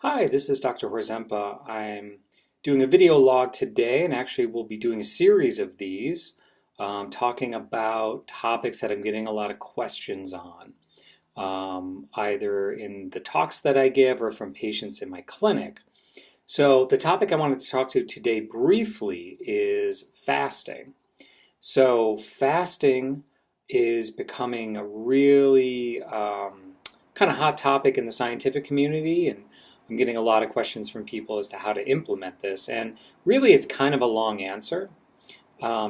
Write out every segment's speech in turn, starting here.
Hi, this is Dr. Horzempa. I'm doing a video log today, and actually we'll be doing a series of these talking about topics that I'm getting a lot of questions on, either in the talks that I give or from patients in my clinic. So the topic I wanted to talk to today briefly is fasting. So fasting is becoming a really kind of hot topic in the scientific community, and I'm getting a lot of questions from people as to how to implement this. And really, it's kind of a long answer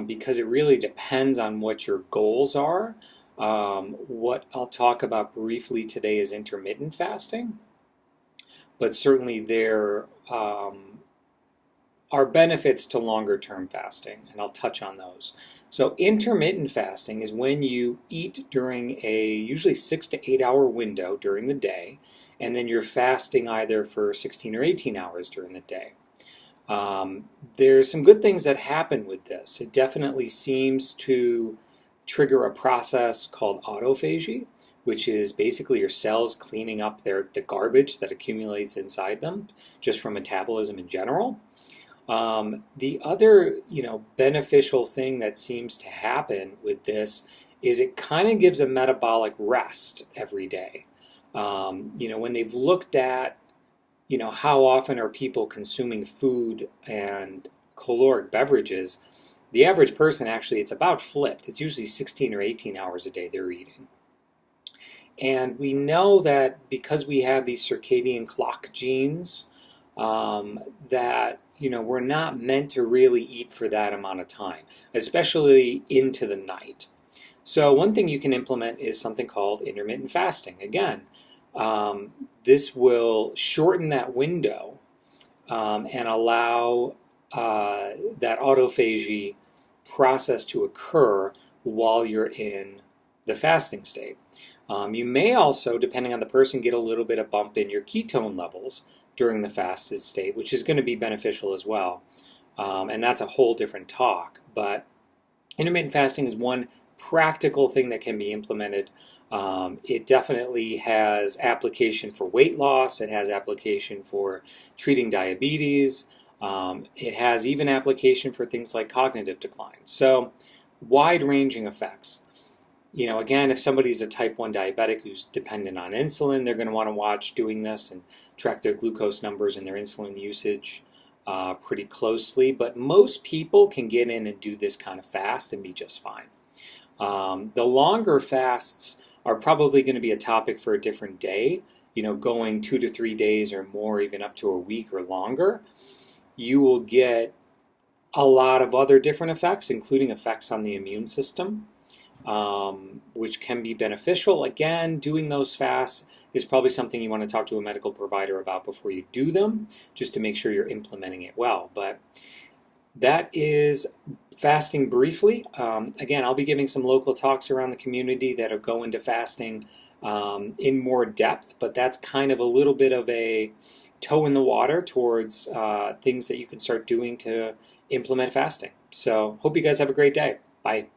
because it really depends on what your goals are. What I'll talk about briefly today is intermittent fasting, but certainly there are benefits to longer term fasting, and I'll touch on those. So, intermittent fasting is when you eat during a usually 6 to 8 hour window during the day, and then you're fasting either for 16 or 18 hours during the day. There's some good things that happen with this. It definitely seems to trigger a process called autophagy, which is basically your cells cleaning up the garbage that accumulates inside them just from metabolism in general. The other, beneficial thing that seems to happen with this is it kind of gives a metabolic rest every day. When they've looked at, how often are people consuming food and caloric beverages, the average person actually, it's about flipped. It's usually 16 or 18 hours a day they're eating. And we know that because we have these circadian clock genes, that we're not meant to really eat for that amount of time, especially into the night. So one thing you can implement is something called intermittent fasting. Again, this will shorten that window and allow that autophagy process to occur while you're in the fasting state. You may also, depending on the person, get a little bit of bump in your ketone levels during the fasted state, which is going to be beneficial as well. And that's a whole different talk. But intermittent fasting is one practical thing that can be implemented. It definitely has application for weight loss. It has application for treating diabetes. It has even application for things like cognitive decline. So wide-ranging effects. Again, if somebody's a type 1 diabetic who's dependent on insulin, they're going to want to watch doing this and track their glucose numbers and their insulin usage pretty closely. But most people can get in and do this kind of fast and be just fine. The longer fasts are probably going to be a topic for a different day, going 2 to 3 days or more, even up to a week or longer. You will get a lot of other different effects, including effects on the immune system. Which can be beneficial. Again, doing those fasts is probably something you want to talk to a medical provider about before you do them, just to make sure you're implementing it well. But that is fasting briefly. Again, I'll be giving some local talks around the community that'll go into fasting in more depth, but that's kind of a little bit of a toe in the water towards things that you can start doing to implement fasting. So hope you guys have a great day. Bye.